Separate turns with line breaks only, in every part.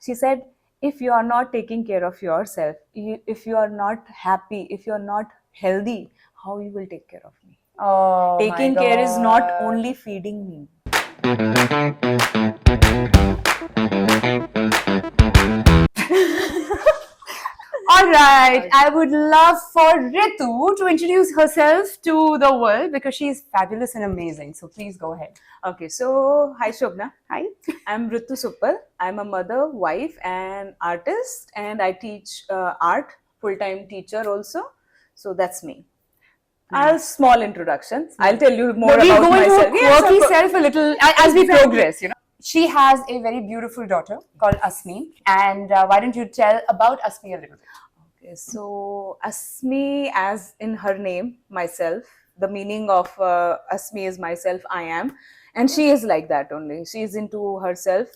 She said, if you are not taking care of yourself, if you are not happy, if you are not healthy, how you will take care of me?
Oh my
Taking care is not
God.
only feeding me.
All right, I would love for Ritu to introduce herself to the world because she is fabulous and amazing. So please go ahead.
Okay, so hi Shobna.
Hi.
I'm Ritu Suppal. I'm a mother, wife, and artist, and I teach art, full-time teacher also. So that's me. A small introduction. I'll tell you more
We'll
about
go into
myself.
her quirky
of course.
self a little as we
Exactly.
progress. She has a very beautiful daughter called Asmi, and why don't you tell about Asmi a little bit?
Okay, so Asmi, as in her name, myself. The meaning of Asmi is myself. I am, and she is like that only. She is into herself.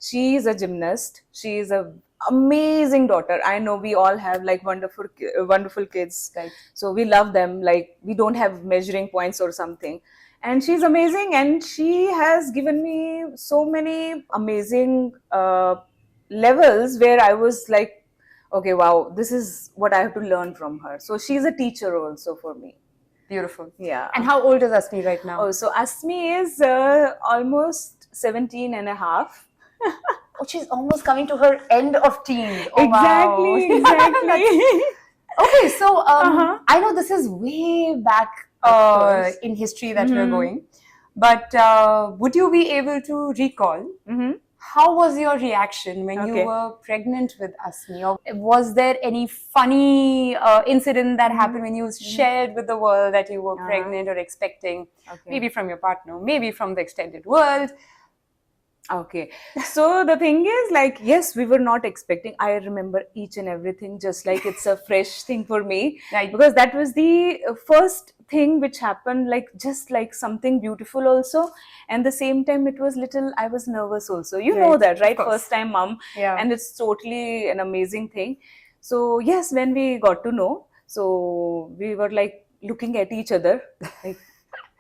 She is a gymnast. She is a amazing daughter. I know we all have like wonderful kids.
Right.
So we love them. Like we don't have measuring points or something. And she's amazing, and she has given me so many amazing levels where I was like, okay, wow, this is what I have to learn from her. So she's a teacher also for me.
Beautiful.
Yeah.
And how old is Asmi right now?
Oh, so Asmi is almost 17 and a half.
Oh, she's almost coming to her end of teens. Oh,
Exactly,
wow.
exactly.
Okay, so I know this is way back
course.
in history that we're going, but would you be able to recall how was your reaction when you
Okay.
were pregnant with Asmi? Or was there any funny incident that happened when you shared with the world that you were pregnant or expecting, maybe from your partner, maybe from the extended world?
Okay. So the thing is, like, yes, we were not expecting. I remember each and everything just like it's a fresh thing for me.
Right.
Because that was the first thing which happened, like, just like something beautiful also. And the same time, it was little, I was nervous also. You know
Right.
that, right?
Of course.
First time mom.
Yeah.
And it's totally an amazing thing. So, yes, when we got to know, so we were like looking at each other, like,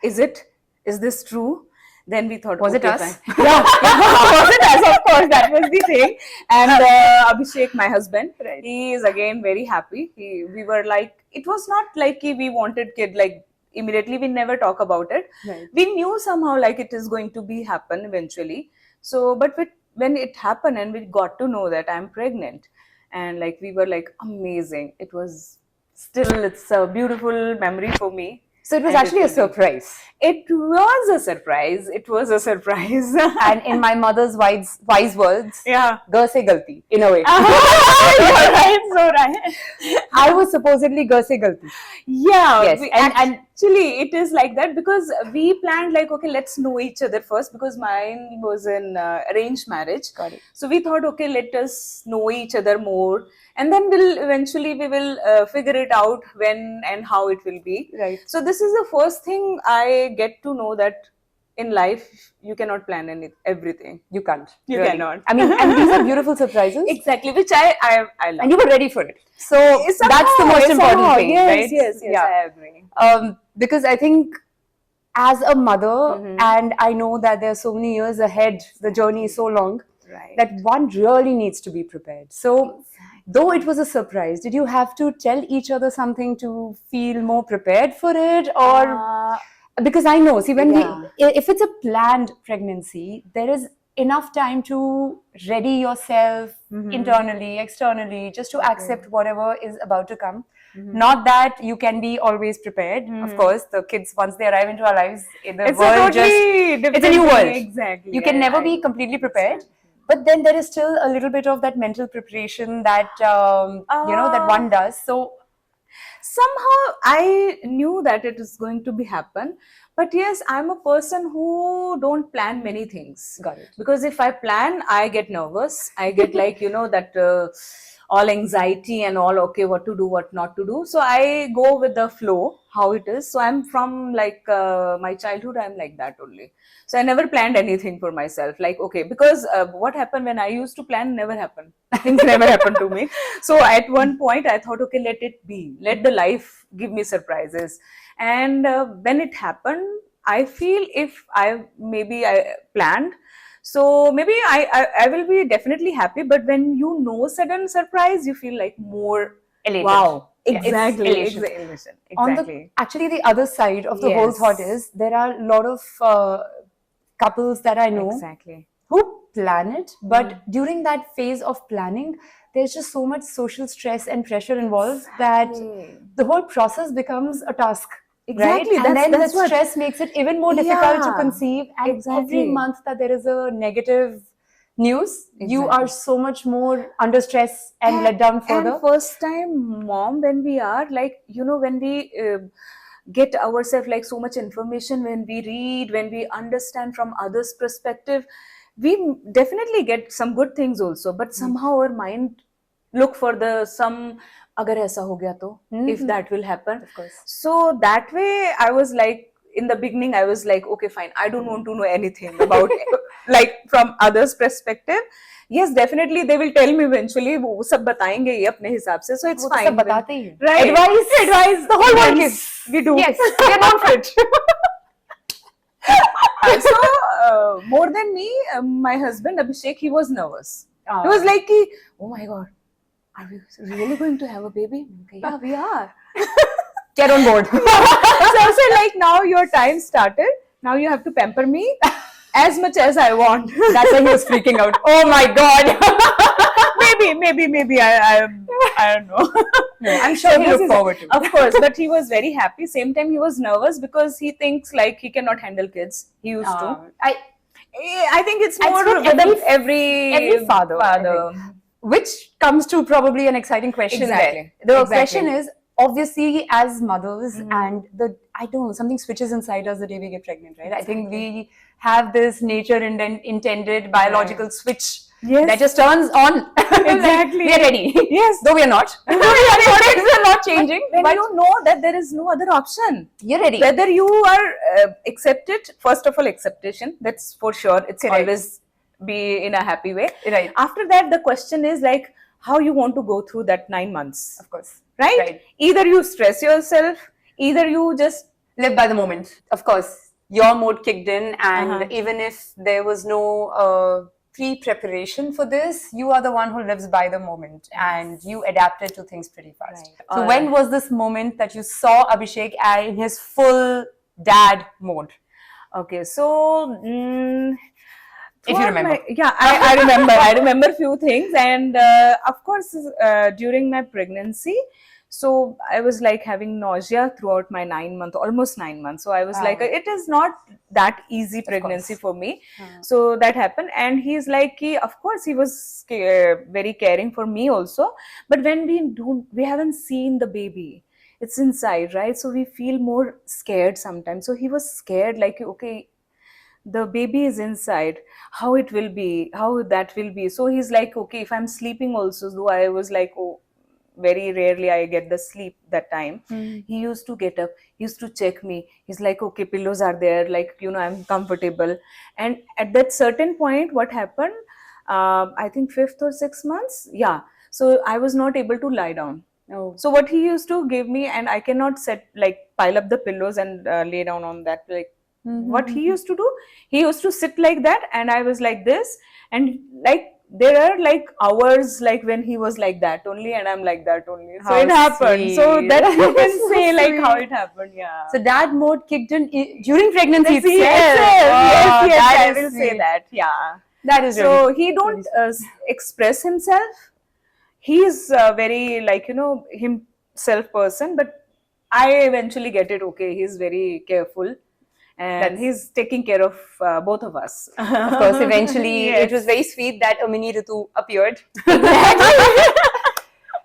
is it? Is this true? Then we thought,
Was it
okay,
us?
fine. Yeah, was it us? Of course, that was the thing. And Abhishek, my husband,
Right.
he is again very happy. We were like, it was not like we wanted kid like immediately. We never talk about it.
Right.
We knew somehow like it is going to be happen eventually. So, but when it happened and we got to know that I'm pregnant, and like we were like amazing. It was still it's a beautiful memory for me.
So it was
And
actually a
will be-
surprise.
It was a surprise. It was a surprise.
And in my mother's wise words,
yeah.
"Gar se galti," in a way.
You're right, so right.
I was supposedly gar se galti.
Yeah,
Yes, and
actually, it is like that because we planned like, okay, let's know each other first because mine was an arranged marriage.
Got it.
So we thought, okay, let us know each other more, and then we will figure it out when and how it will be.
Right.
So this is the first thing I get to know that in life you cannot plan everything.
You can't.
You
really.
cannot.
I mean, and these are beautiful surprises.
Exactly, which I love.
And you were ready for it. So
Somehow,
that's the most important
somehow,
thing,
yes,
right?
Yes,
Yeah.
I agree.
Because I think as a mother, and I know that there are so many years ahead, the journey is so long,
Right.
that one really needs to be prepared. So, though it was a surprise, did you have to tell each other something to feel more prepared for it? Or because I know, see, when if it's a planned pregnancy, there is enough time to ready yourself internally, externally, just to accept whatever is about to come. Not that you can be always prepared. Of course, the kids, once they arrive into our lives, the
It's
world it's a new world.
Exactly.
You can never be completely prepared. But then there is still a little bit of that mental preparation that that one does. So
somehow I knew that it is going to be happen, but yes, I'm a person who don't plan many things.
Got it.
Because if I plan, I get nervous. I get like that all anxiety and all. Okay, what to do, what not to do. So I go with the flow, how it is. So I'm from like my childhood. I'm like that only. So I never planned anything for myself. Like okay, because what happened when I used to plan never happened. Things never happened to me. So at one point I thought, okay, let it be. Let the life give me surprises. And when it happened, I feel if I planned, So maybe I will be definitely happy, but when you know sudden surprise, you feel like more
Elated.
wow.
Yeah, it's
Exactly.
elation.
Elation.
On the
Exactly.
actually the other side of the whole thought
Yes.
is there are a lot of couples that I know
Exactly.
who plan it, but during that phase of planning, there's just so much social stress and pressure involved that
Exactly.
the whole process becomes a task.
Exactly.
Right? And then the
That's what.
stress makes it even more difficult to
Yeah.
conceive. And every
Exactly.
month that there is a negative news, you are
Exactly.
so much more under stress and let down further.
And first time mom, when we are like, you know, when we get ourselves like so much information, when we read, when we understand from others perspective, we definitely get some good things also, but somehow our mind look for the some agar aisa ho gaya to, if that will happen.
Of course.
So that way I was like, in the beginning I was like, okay fine, I don't want to know anything about like from others perspective. Yes, definitely they will tell me eventually, वो सब बताएंगे ये अपने हिसाब से, so it's
वो तो
fine.
सब बताते ही हैं.
Right.
Advice, the whole world gives.
We do.
Yes, we are known for it.
So more than me, my husband Abhishek, he was nervous. He was like, oh my god, are we really going to have a baby? Okay, yeah, we are.
Get on board.
So I said, like, now your time started. Now you have to pamper me as much as I want.
That's why he was freaking out. Oh my god.
maybe I don't know.
I'm sure he looked forward to it.
Of course, but he was very happy. Same time, he was nervous because he thinks like he cannot handle kids. He used to. I think it's more with every
father. Which comes to probably an exciting question.
Exactly.
There. The question is, obviously, as mothers, and I don't know, something switches inside us the day we get pregnant, right? I think we have this nature intended biological switch that just turns on.
Exactly.
We are ready.
Yes.
Though we are not. We are not changing.
When you know that there is no other option,
you're ready.
Whether you are accepted, first of all, acceptation, that's for sure. It's always be in a happy way.
Right.
After that, the question is like how you want to go through that 9 months.
Of course.
Right? Either you stress yourself, either you just
live by the moment. Of course, your mode kicked in, and even if there was no pre-preparation for this, you are the one who lives by the moment, and you adapted to things pretty fast. Right. So when was this moment that you saw Abhishek in his full dad mode?
Okay, so
if you remember.
I remember. I remember few things, and of course, during my pregnancy, so I was like having nausea throughout my almost 9 months. So I was like, it is not that easy pregnancy for me. So that happened, and he's like, of course, he was very caring for me also. But when we haven't seen the baby. It's inside, right? So we feel more scared sometimes. So he was scared, like, okay, the baby is inside, how it will be, how that will be. So he's like, okay, if I'm sleeping also, though I was like, oh, very rarely I get the sleep that time. He used to get up, he used to check me. He's like, okay, pillows are there, like, you know, I'm comfortable. And at that certain point, what happened, I think 5th or 6th months, so I was not able to lie down. So what he used to give me, and I cannot pile up the pillows and lay down on that, like, what he used to do, he used to sit like that, and I was like this, and like there are like hours like when he was like that only, and I'm like that only. So it happened. So that you can say like how it happened. Yeah.
So dad mode kicked in during pregnancy itself.
Yes, I will say that. Yeah.
That is
so really, he don't express himself. He is very like, you know, himself person, but I eventually get it. Okay, he's very careful. And he's taking care of both of us.
Of course, eventually it was very sweet that a mini Ritu appeared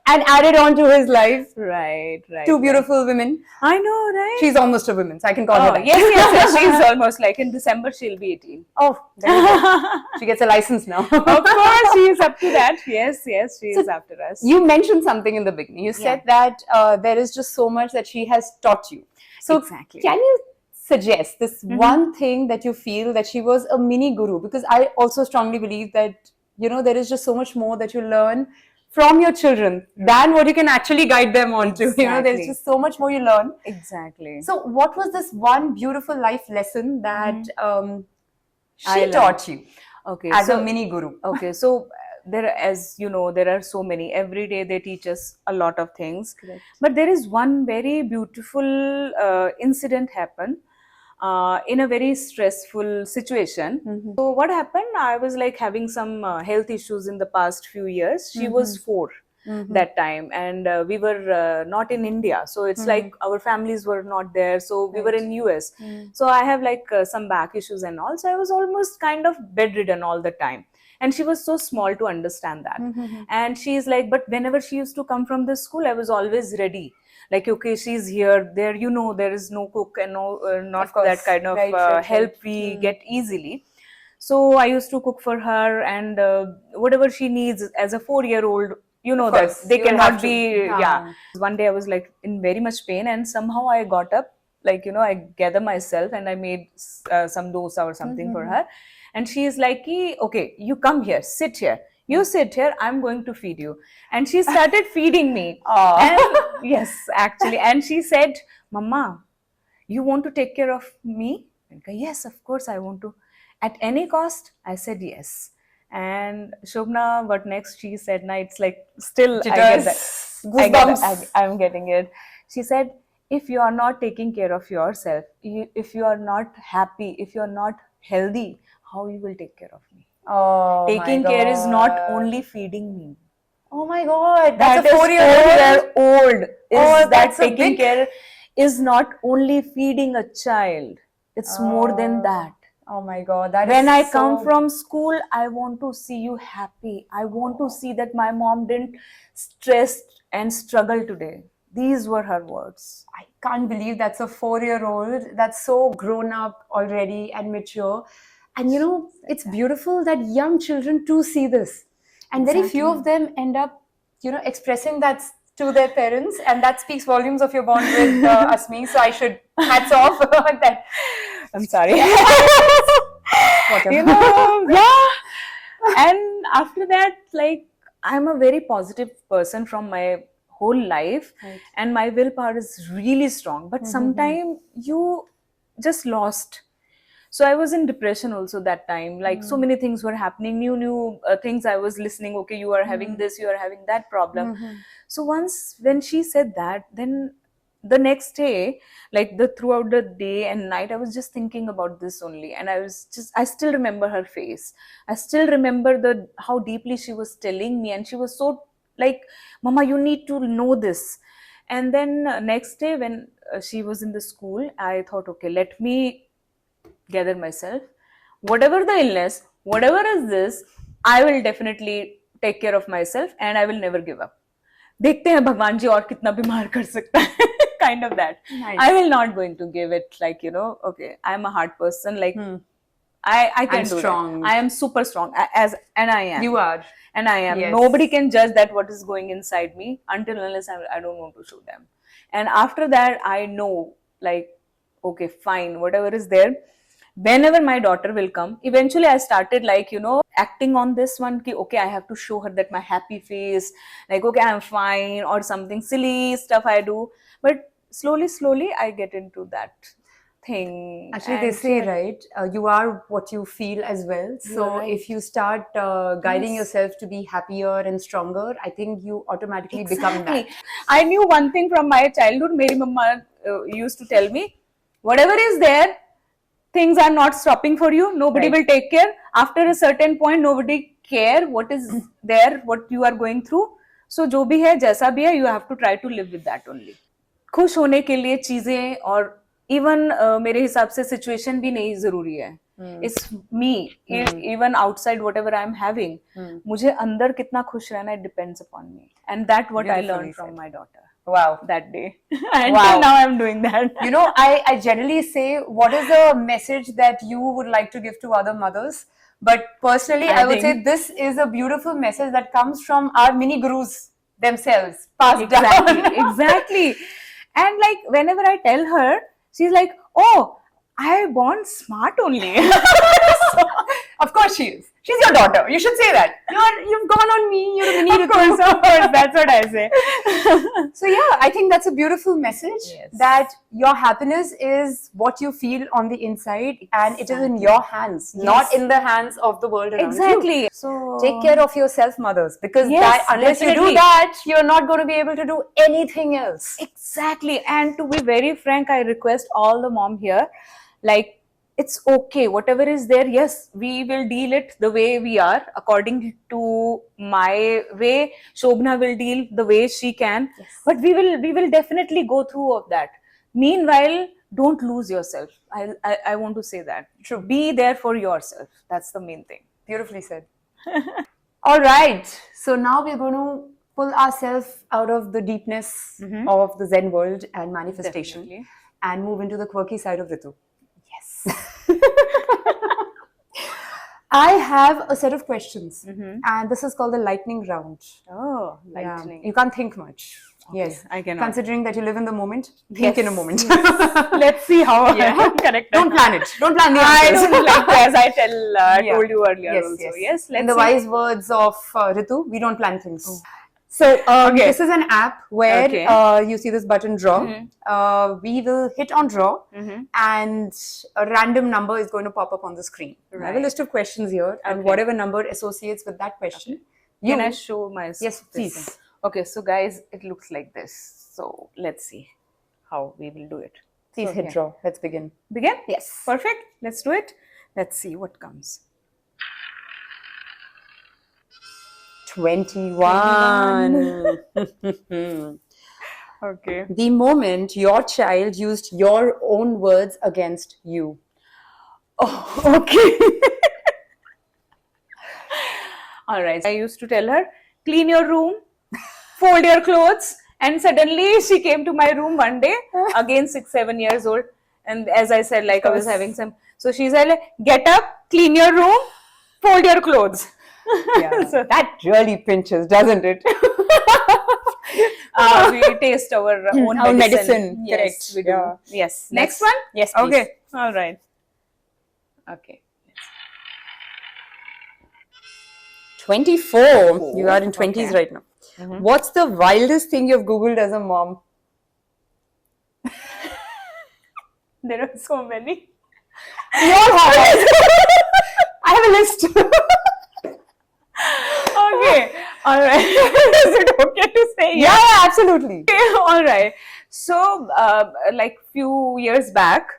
and added on to his life.
Right.
Two beautiful women.
I know, right?
She's almost a woman, so I can call her that.
Yes. She's almost like in December she'll be 18.
Oh, there you go. She gets a license now.
Of course, she is up to that. Yes, she is after us.
You mentioned something in the beginning. You said that there is just so much that she has taught you. So
exactly.
Can you suggest this one thing that you feel that she was a mini guru? Because I also strongly believe that, you know, there is just so much more that you learn from your children than what you can actually guide them on to. You know, there's just so much more you learn.
Exactly.
So what was this one beautiful life lesson that she taught you?
Okay,
as a
so
mini guru.
okay, so there, as you know, there are so many. Every day they teach us a lot of things.
Correct.
But there is one very beautiful incident happened in a very stressful situation.
Mm-hmm.
So what happened? I was like having some health issues in the past few years. She was 4
Mm-hmm.
that time, and we were not in India. So it's like our families were not there. So we were
Right.
in US. So I have like some back issues and all. So I was almost kind of bedridden all the time. And she was so small to understand that. And she's like, but whenever she used to come from the school, I was always ready. Like, okay, she's here. There, you know, there is no cook and no, not
course.
that kind of
Right.
help we get easily. So I used to cook for her, and whatever she needs as a 4-year-old, you know,
Of
that
course,
they
you will
cannot
have to.
be, yeah.
Ah.
One day I was like in very much pain, and somehow I got up, like, you know, I gather myself and I made some dosa or something for her. And she is like, okay, you come here, sit here. You sit here, I'm going to feed you. And she started feeding me. And yes, actually. And she said, Mama, you want to take care of me? And I, yes, of course I want to. At any cost? I said yes. And Shobna, what next she said, na, it's like still I get that.
Goosebumps.
I'm getting it. She said, if you are not taking care of yourself, if you are not happy, if you are not healthy, how you will take care of me?
Oh,
Taking
my
care is not
God.
only feeding me.
Oh my God,
That
that's
is
a 4-year-old.
4-year-old.
Oh,
Is that
that's a
taking
big-
care is not only feeding a child. It's more than that.
Oh my God, that
When
is
I
so-
come from school, I want to see you happy. I want to see that my mom didn't stress and struggle today. These were her words.
I can't believe that's a 4-year-old that's so grown up already and mature. And you know, it's beautiful that young children too see this. And very few of them end up, you know, expressing that to their parents. And that speaks volumes of your bond with Asmi. So I should hats off on that.
I'm sorry.
Whatever.
You know, yeah. And after that, like, I'm a very positive person from my whole life,
Right.
and my willpower is really strong. But sometimes you just lost. So I was in depression also that time. Like, so many things were happening, new things I was listening. Okay, you are having this, you are having that problem. So once when she said that, then the next day, like the throughout the day and night, I was just thinking about this only. And I still remember her face. I still remember the how deeply she was telling me, and she was so like, Mama, you need to know this. And then next day when she was in the school, I thought, okay, let me gather myself. Whatever the illness, whatever is this, I will definitely take care of myself and I will never give up. देखते हैं भगवान जी और कितना बीमार कर सकता है. Kind of that.
Nice.
I will not going to give it like, you know, okay, I'm a hard person, like I can
I'm
do
strong.
that. I am super strong, and I am.
You are.
And I am.
Yes.
Nobody can judge that what is going inside me until unless I don't want to show them. And after that, I know, like, okay, fine, whatever is there. Whenever my daughter will come, eventually I started, like, you know, acting on this one, ki, okay, I have to show her that my happy face, like, okay, I'm fine, or something silly stuff I do. But slowly, I get into that thing.
Actually, they
And
say, right, you are what you feel as well. So
right.
if you start guiding
Yes.
yourself to be happier and stronger, I think you automatically become that.
I knew one thing from my childhood. Meri mama used to tell me, whatever is there, things are not stopping for you. Nobody
Right.
will take care. After a certain point, nobody care what is there, what you are going through. So जो भी है, जैसा भी है, you have to try to live with that only. खुश होने के लिए चीजें और इवन मेरे हिसाब से सिचुएशन भी नहीं जरूरी है. It's me. Even outside whatever I'm having, मुझे अंदर कितना खुश रहना, it depends upon me. And that what I
Beautifully
learned from
said.
my daughter
Wow.
that day. And
Wow.
now I'm doing that.
You know, I generally say, what is the message that you would like to give to other mothers? But personally, I would say
think-
this is a beautiful message that comes from our mini gurus themselves, passed
Exactly,
down.
exactly. And like whenever I tell her, she's like, "Oh, I born smart only."
Of course she is. She's your daughter. You should say that. You've gone on me. You're a mini
Of of course, that's what I say.
So yeah, I think that's a beautiful message,
Yes.
that your happiness is what you feel on the inside, and it is in
Exactly.
your hands, not
Yes.
in the hands of the world around you.
Exactly. So
Take care of yourself, mothers, because
Yes,
that, unless you do
definitely.
that, you're not going to be able to do anything else.
Exactly. And to be very frank, I request all the mom here, like, it's okay. Whatever is there, yes, we will deal it the way we are, according to my way. Shobna will deal the way she can.
Yes.
But we will definitely go through of that. Meanwhile, don't lose yourself. I want to say that.
True.
Be there for yourself. That's the main thing.
Beautifully said. All right. So now we're going to pull ourselves out of the deepness of the Zen world and manifestation,
Definitely.
and move into the quirky side of Ritu.
Yes.
I have a set of questions, and this is called the lightning round.
Oh,
Yeah.
lightning.
You can't think much.
Okay,
Yes,
I cannot.
Considering that you live in the moment, think in a
Yes,
moment.
Let's see how
Yeah.
I'm correct.
Don't plan it. Don't plan the
I
answers.
don't like that, as I
Yeah.
told you earlier
Yes,
also.
yes.
Yes, let's
In the
see.
wise words of Ritu, we don't plan things. So
Okay.
this is an app where
Okay.
you see this button draw. We will hit on draw, and a random number is going to pop up on the screen. I have a
Right.
list of questions here, and
Okay.
whatever number associates with that question,
Can I show my
Yes,
this
please.
thing? Okay, so guys, it looks like this. So let's see how we will do it.
please
So,
hit
okay.
draw. Let's begin.
Begin?
Yes.
Perfect. Let's do it. Let's see what comes.
21.
Okay.
The moment your child used your own words against you.
Oh, okay. All right. I used to tell her, clean your room, fold your clothes, and suddenly she came to my room one day, again 6-7 years old, and as I said, like I was having some. So she said, like, get up, clean your room, fold your clothes.
Yeah,
So
that really pinches, doesn't it?
we taste our own
Our
medicine.
medicine,
Yes,
correct.
we do.
Yeah.
Yes.
Next.
Next one?
Yes, please.
Okay. All right. Okay.
24. You are in 20s
Okay.
right now. What's the wildest thing you've Googled as a mom?
There are so many.
We all have it. I have a list.
Okay. All right. Is it okay to say yes?
Yeah, absolutely.
All right. So, like few years back,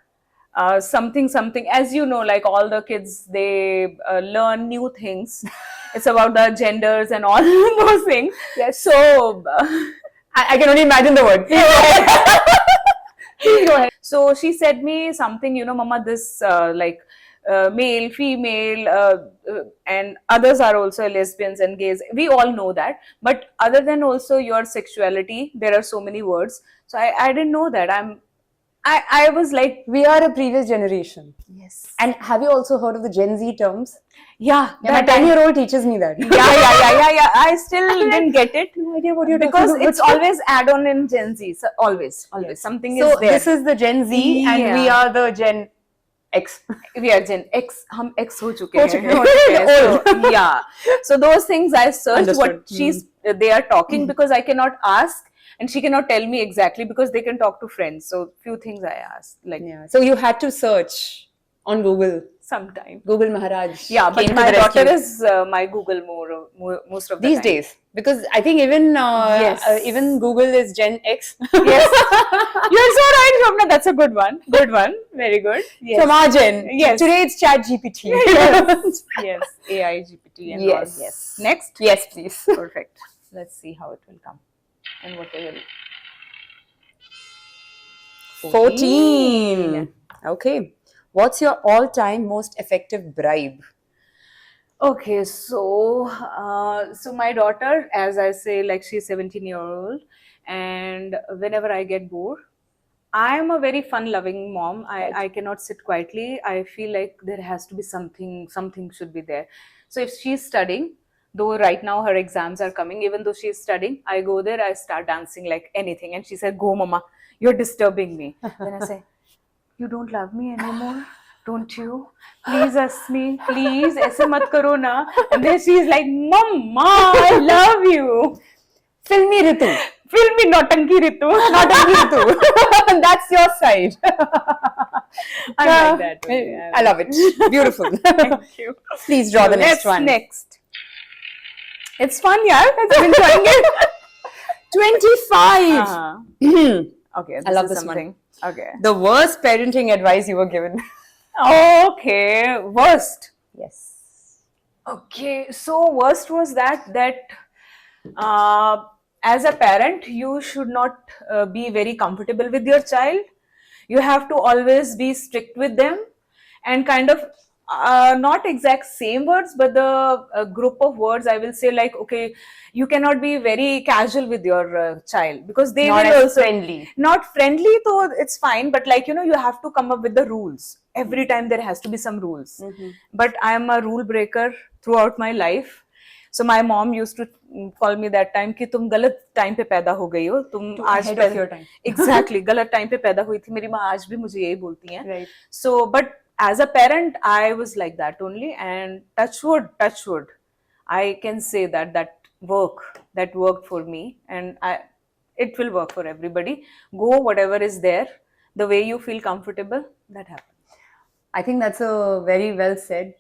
something, as you know, like all the kids, they learn new things. It's about the genders and all those things.
Yes.
So,
I can only imagine the word.
please go ahead. So she said me something, Mama, this male, female, and others are also lesbians and gays. We all know that. But other than also your sexuality, there are so many words. So I didn't know that. I was like,
We are a previous generation.
yes.
And have you also heard of the Gen Z terms?
Yeah.
Yeah, my 10-year-old teaches me that.
Yeah. I still didn't get it.
No idea what you're
Because
talking about.
it's always add-on in Gen Z. So always. Something
So
is there.
this is the Gen Z, and we
Yeah.
are the Gen X.
We are Gen X. हम X हो चुके
हो
हैं.
चुके हैं.
So, yeah. So those things I searched
Understood.
what they are talking, because I cannot ask and she cannot tell me exactly, because they can talk to friends. So few things I asked, like
Yeah. So you had to search on Google.
sometime.
Google Maharaj.
Yeah, but
came to
my
the rescue.
daughter is my Google most of the
These
time.
days, because I think even
Yes.
even Google is Gen X.
Yes. You're so right, Shobna. That's a good one. Good one. Very good. Yes.
From our Gen.
Yes.
Today it's Chat GPT.
Yes. Yes. AI, GPT, and
Yes.
all. Yes. Next.
Yes, please.
Perfect. Let's see how it will come. And what it will.
14. Okay. What's your all-time most effective bribe?
Okay, so my daughter, as I say, like she's 17-year-old, and whenever I get bored, I am a very fun-loving mom. I cannot sit quietly. I feel like there has to be something should be there. So if she's studying, though right now her exams are coming, even though she's studying, I go there, I start dancing like anything. And she said, "Go, Mama, you're disturbing me." Then I say, "You don't love me anymore? don't you? Please, Asmi, please, ऐसे मत करो ना. And then she is like, Mama, I love you.
Filmy Ritu.
Filmy Nautanki Ritu.
Nautanki Ritu. That's your side.
I like that. Yeah.
I love it. Beautiful.
Thank you.
Please draw the next one.
Next. It's fun, yeah. I'm enjoying it.
25.
Okay,
I love
is
this one.
something. Okay.
The worst parenting advice you were given.
Okay, worst.
Yes.
Okay, so worst was that as a parent, you should not be very comfortable with your child. You have to always be strict with them and kind of not exact same words, but the group of words I will say, like, okay, you cannot be very casual with your child because they
Not
will
as
also
friendly.
not friendly, though it's fine, but like, you know, you have to come up with the rules. Every time there has to be some rules. But I am a rule breaker throughout my life. So my mom used to call me that time कि तुम गलत time पे पैदा हो गई हो, तुम आज
ahead of your time.
Exactly, गलत टाइम पे पैदा हुई थी. मेरी माँ आज भी मुझे यही बोलती हैं.
Right.
So, but as a parent, I was like that only, and touch wood, I can say that worked for me, and it will work for everybody. Go whatever is there, the way you feel comfortable, that happens.
I think that's a very well said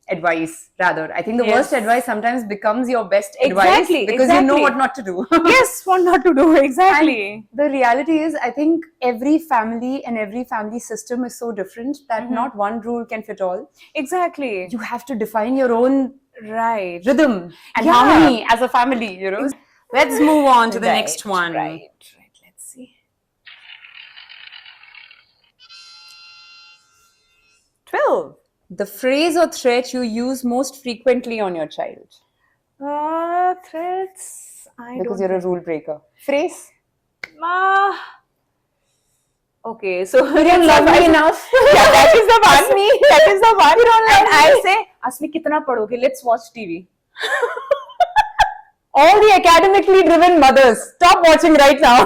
advice, rather. I think the
Yes.
worst advice sometimes becomes your best advice
Exactly,
because you know
exactly.
what not to do.
Yes, what not to do, exactly.
And the reality is, I think every family and every family system is so different that not one rule can fit all.
Exactly.
You have to define your own
Right.
rhythm and
Yeah.
harmony as a family, you know. Let's move on to the
Right,
next one.
Right. Let's see. 12.
The phrase or threat you use most frequently on your child.
Threats.
Because you're a rule breaker. Phrase?
Okay, so
You don't love me enough.
Yeah, that is the one.
Asmi.
That is the one.
You don't love
And I
me.
say, Asmi, kitna padhoge? Let's watch TV.
All the academically driven mothers, stop watching right now.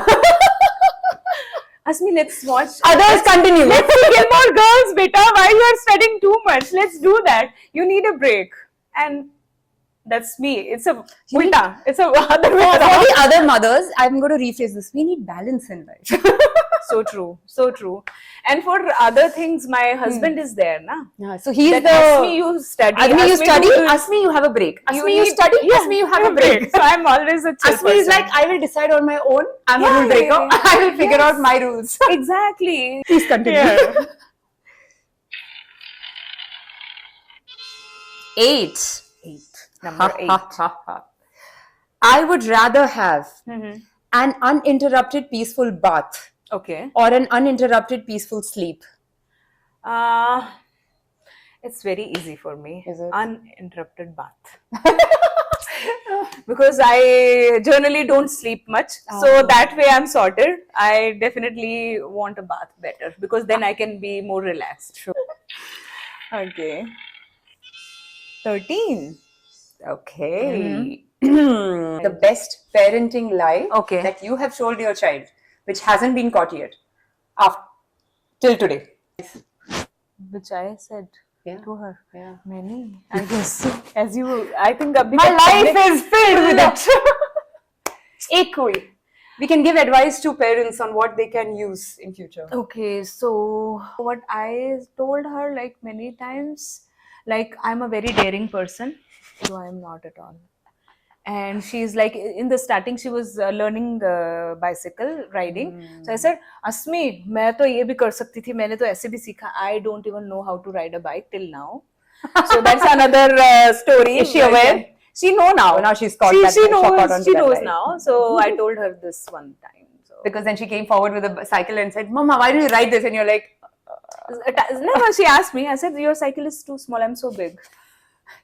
Asmi, let's watch.
Others continue.
Let's see Gilmore Girls, beta. Why you are studying too much? Let's do that. You need a break. And that's me. It's a ulta. It's a other way
For
around.
the other mothers, I'm going to rephrase this. We need balance in life.
So true. So true. And for other things, my husband is there, na?
Yeah, so he's
That
the...
Asmi, you study.
Asmi, you study.
do-
Asmi, you have a break. Asmi, you
need-
study.
Yeah,
Asmi, you have a break.
So I'm always a chill
Asmi is
person.
like, I will decide on my own. I'm a
Yeah,
rule breaker.
yeah, yeah.
I will figure
Yes.
out my rules.
Exactly.
Please continue.
Yeah.
8.
Number 8.
I would rather have
Mhm.
an uninterrupted peaceful bath
Okay.
or an uninterrupted peaceful sleep.
It's very easy for me.
Is it?
Uninterrupted bath. Because I generally don't sleep much. So that way I'm sorted. I definitely want a bath better because then I can be more relaxed. Okay. 13.
Okay. The best parenting lie
Okay.
that you have told your child, which hasn't been caught yet, after, till today.
Which I said
Yeah.
to her.
Yeah.
Many. I guess. As you, I think abhi
My
tak
life
humne-
is filled with it. Ek koi. We can give advice to parents on what they can use in future.
Okay, so what I told her like many times, like I'm a very daring person, so I'm not at all. And she's like, in the starting, she was learning bicycle riding. So I said, Asmi, मैं तो ये भी कर सकती थी, मैंने तो ऐसे भी सीखा. I don't even know how to ride a bike till now. So that's another story.
Is she aware?
She know now.
Oh, now she's caught that-
She
caught
knows.
onto
She
that
knows
ride.
now. So I told her this one time. So
Because then she came forward with a cycle and said, Mama, why do you ride this? And you're like,
no, she asked me. I said, your cycle is too small. I'm so big.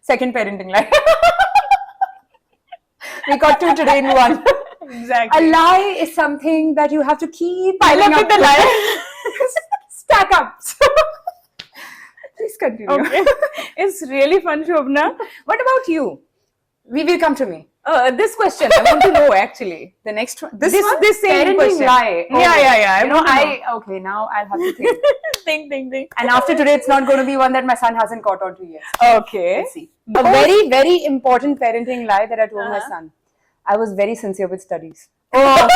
second parenting lie. We got two today in one.
Exactly.
A lie is something that you have to keep
Pile up
piling
with the lie.
Stack up. Please continue.
Okay. It's really fun, Shobna. What about you?
We will come to me.
This question I want to know actually.
The next one.
This
one?
same
Parenting
question.
lie.
Yeah.
You know,
want to know.
okay, now I'll have to think.
Think.
And after today, it's not going to be one that my son hasn't caught on to yet.
Okay.
Let's see. A very, very important parenting lie that I told my son. I was very sincere with studies.
Oh.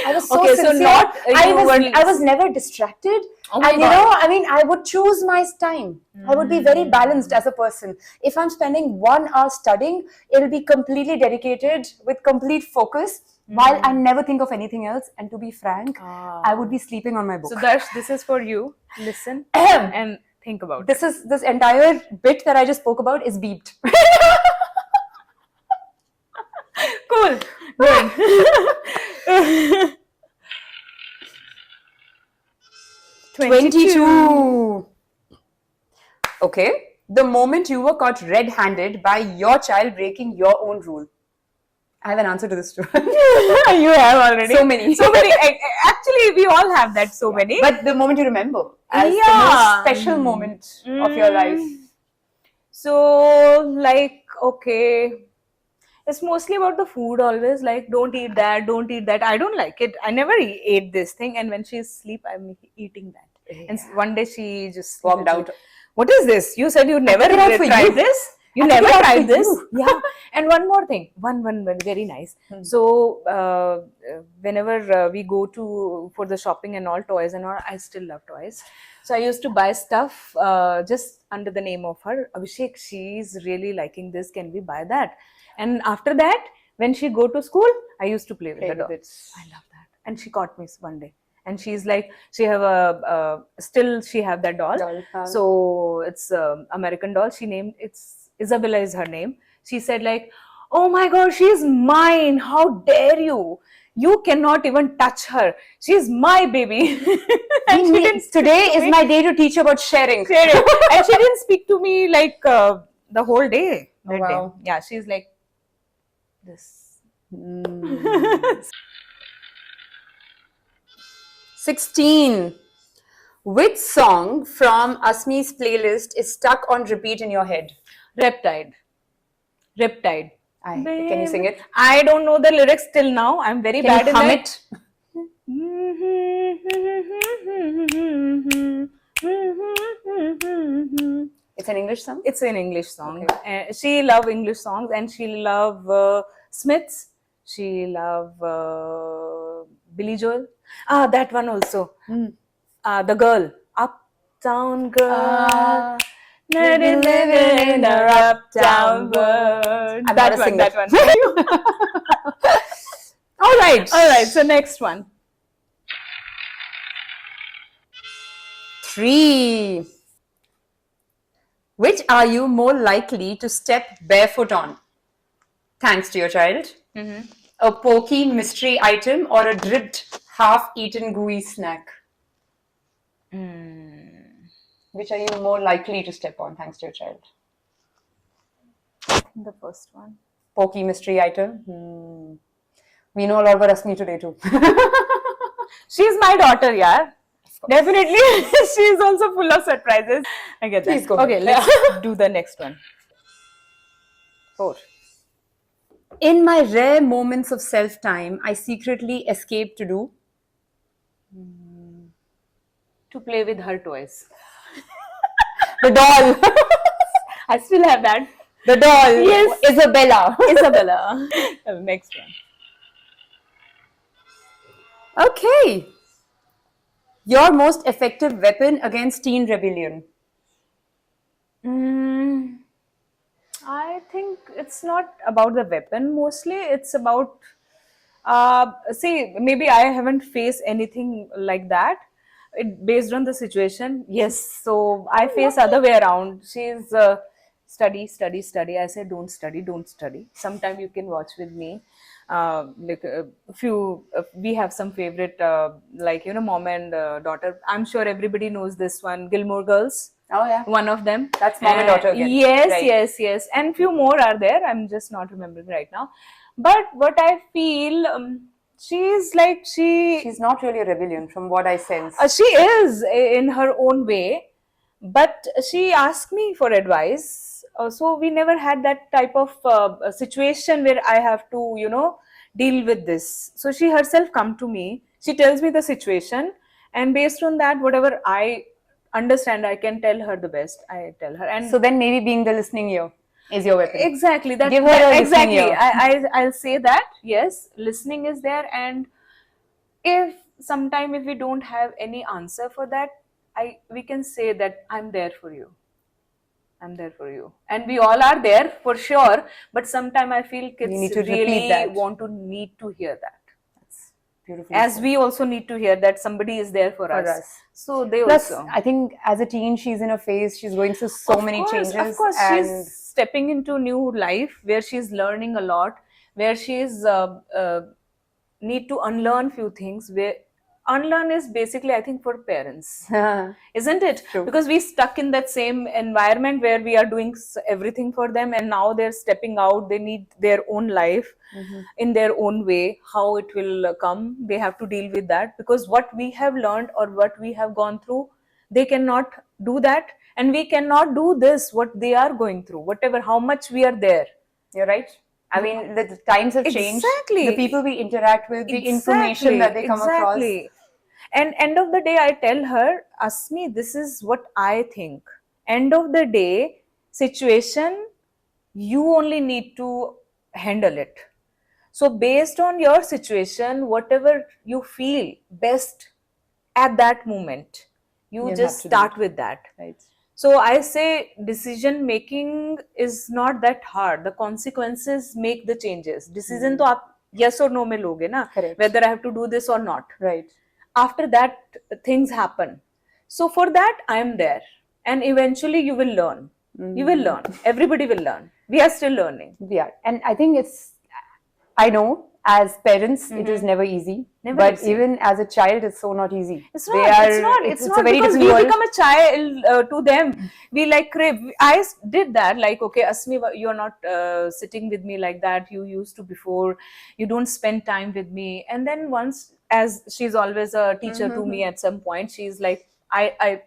I was so
Okay, so
sincere.
not-
I was never distracted.
Oh my
And you
God.
know, I mean, I would choose my time. I would be very balanced as a person. If I'm spending 1 hour studying, it'll be completely dedicated with complete focus. While I never think of anything else. And to be frank, I would be sleeping on my book.
So Darsh, this is for you. Listen and think about it.
This entire bit that I just spoke about is beeped.
Cool. Good.
22. Okay. The moment you were caught red-handed by your child breaking your own rule. I have an answer to this too.
You have already.
So many.
Actually, we all have that. So many.
But the moment you remember as the
Yeah.
most special moment of your life.
So, like, okay, it's mostly about the food always. Like, don't eat that, don't eat that. I don't like it. I never ate this thing. And when she's asleep, I'm eating that. And one day she just
Walked out.
What is this? You said you never
took it out for
tried
you.
this? You
I took
never
it out
tried
for
this?
you.
Yeah. And one more thing. One very nice. So, whenever we go for the shopping and all, toys and all, I still love toys. So I used to buy stuff just under the name of her. Abhishek, she's really liking this. Can we buy that? And after that, when she go to school, I used to play with the doll. I love that. And she caught me one day. And she's like, she have still she have that doll. So it's American doll. It's Isabella is her name. She said like, oh my God, she's mine. How dare you? You cannot even touch her. She's my baby. And she didn't speak
Today
to
is
me.
my day to teach you about sharing.
And she didn't speak to me like the whole day. That
wow.
day. Yeah, she's like this.
16. Which song from Asmi's playlist is stuck on repeat in your head?
Riptide.
Can you sing it?
I don't know the lyrics till now. I'm very bad in
hum
that.
It's an English song?
It's an English song. She love English songs and she love Smiths. She love Billy Joel. That one also. The girl. Uptown girl. Living in a uptown world. That one.
All right.
So next one.
3. Which are you more likely to step barefoot on? Thanks to your child. A pokey mystery item or a dripped, half-eaten gooey snack? Which are you more likely to step on thanks to your child?
The first one.
Pokey mystery item. We know a lot about Asmi today too.
She's my daughter, yeah. Definitely. She's also full of surprises. I get that.
Please go
Okay,
ahead.
let's do the next one. 4.
In my rare moments of self-time, I secretly escape to do?
To play with her toys.
The doll.
I still have that.
The doll.
Yes.
Isabella.
Isabella. Next one.
Okay. Your most effective weapon against teen rebellion?
I think it's not about the weapon mostly. It's about, see, maybe I haven't faced anything like that. Based on the situation, yes. So I face other way around. She's study. I say don't study. Sometime you can watch with me. Like a few, we have some favorite, like mom and daughter. I'm sure everybody knows this one, Gilmore Girls.
Oh yeah.
One of them.
That's mom and daughter again.
Yes,
Right.
yes. And few more are there. I'm just not remembering right now. But what I feel, she's
not really a rebellion from what I sense.
she is in her own way, but she asked me for advice so we never had that type of situation where I have to, deal with this. So she herself come to me, she tells me the situation, and based on that, whatever I understand, I can tell her the best. I tell her, and
So then maybe being the listening ear is your weapon.
exactly that.
Give her a listening
exactly.
ear.
I'll say that yes, listening is there, and if sometime if we don't have any answer for that, we can say that I'm there for you. I'm there for you. And we all are there for sure. But sometimes I feel kids
need to repeat
really
that.
need to hear that.
That's beautiful.
As we also need to hear that somebody is there for us. So they
Plus,
also.
I think as a teen, she's in a phase, she's going through so many changes.
Of course,
and
she's stepping into new life where she's learning a lot, where she's need to unlearn few things. Where unlearn is basically, I think, for parents, isn't it?
True.
Because we stuck in that same environment where we are doing everything for them, and now they're stepping out. They need their own life in their own way. How it will come, they have to deal with that, because what we have learned or what we have gone through, they cannot do that, and we cannot do this what they are going through, whatever how much we are there.
You're right. I mean, the times have changed.
Exactly.
The people we interact with, the information that they come across.
And end of the day, I tell her, Asmi, this is what I think. End of the day, situation, you only need to handle it. So based on your situation, whatever you feel best at that moment, you
You'll
just
have to do
start
it.
with that.
Right.
So I say decision making is not that hard. The consequences make the changes. Decision to आप yes or no में लोगे ना,
Correct.
whether I have to do this or not.
Right.
After that, things happen. So for that, I am there, and eventually you will learn. You will learn. Everybody will learn. We are still learning.
We are. And I think I know as parents, it is never easy.
Never
but
easy.
even as a child, it's so not easy.
It's not. It's not
a very
because
different
we
world.
become a child to them. We like crave. I did that. Like, okay, Asmi, you're not sitting with me like that. You used to before. You don't spend time with me. And then once, as she's always a teacher to me, at some point, she's like, I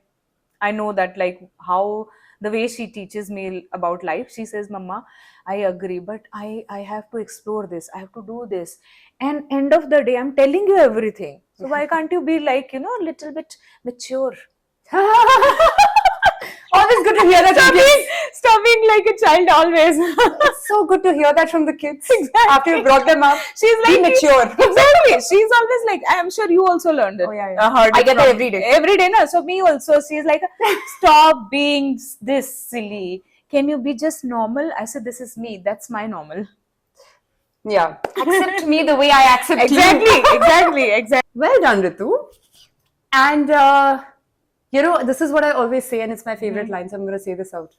know that, like, how the way she teaches me about life. She says, Mama, I agree, but I have to explore this. I have to do this. And end of the day, I'm telling you everything. So why can't you be like, a little bit mature?
Always good to hear that.
Stop being like a child always.
It's so good to hear that from the kids.
Exactly.
After you brought them up,
She's
be
like
mature.
Exactly. She's always like, I'm sure you also learned it.
Oh, yeah.
Heard
I
it
get that
from-
every day.
Every day, no? So me also, she's like, stop being this silly. Can you be just normal? I said, this is me. That's my normal.
Yeah. Accept me the way I accept you.
Exactly.
Well done, Ritu. And, this is what I always say, and it's my favorite line, so I'm going to say this out.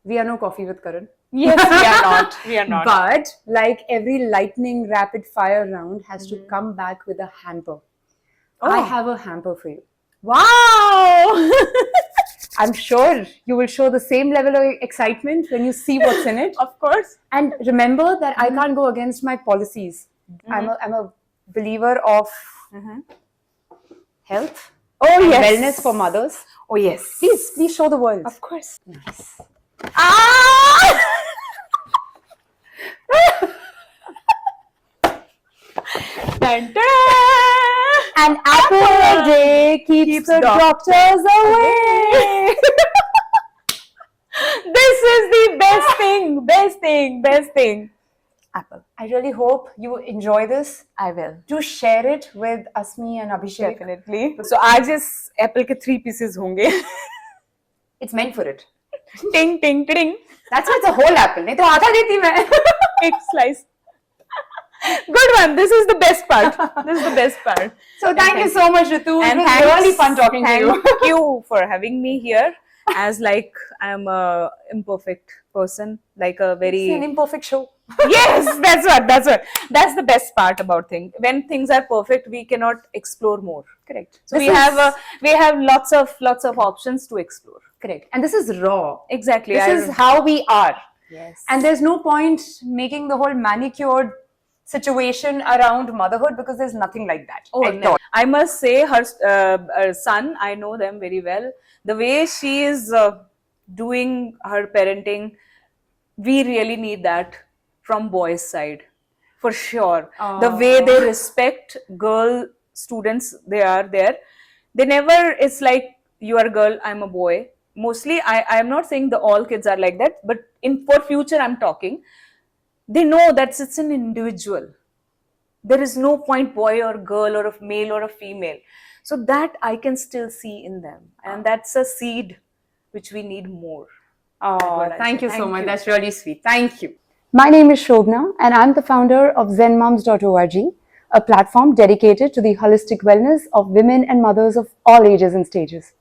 We are no coffee with Karan.
Yes, we are not.
But, like every lightning rapid fire round has to come back with a hamper. I have a hamper for you.
Wow!
I'm sure you will show the same level of excitement when you see what's in it.
Of course.
And remember that I can't go against my policies. I'm a believer of health and wellness for mothers.
Oh, yes.
Please show the world.
Of course.
Nice.
Ah! Dun, dun.
An apple a day keeps the doctors away.
This is the best thing. Apple.
I really hope you enjoy this.
I will.
Do share it with Asmi and Abhishek.
Definitely. So आज इस apple के 3 pieces होंगे.
It's meant for it.
Ting ting ting.
That's why it's a whole apple. नहीं तो आधा देती मैं.
Big slice. Good one. This is the best part.
So thank you so much, Ritu.
And
it was really fun talking to you.
Thank you for having me here. As like I'm a imperfect person, like a very
It's an imperfect show.
Yes, that's what. That's the best part about things. When things are perfect, we cannot explore more.
Correct.
So we have lots of options to explore.
Correct. And this is raw.
Exactly.
This is how we are.
Yes.
And there's no point making the whole manicured situation around motherhood because there's nothing like that.
Oh,
at
no.
all.
I must say her son, I know them very well. The way she is doing her parenting, we really need that from boys' side, for sure. The way they respect girl students, they are there. They never, it's like, you are a girl, I'm a boy. Mostly, I am not saying the all kids are like that, but in for future, I'm talking. They know that it's an individual. There is no point boy or girl or a male or a female. So that I can still see in them, and that's a seed which we need more.
Oh,
I
thank
say.
you so
Thank
much.
you.
That's really sweet. Thank you. My name is Shobna, and I'm the founder of ZenMoms.org, a platform dedicated to the holistic wellness of women and mothers of all ages and stages.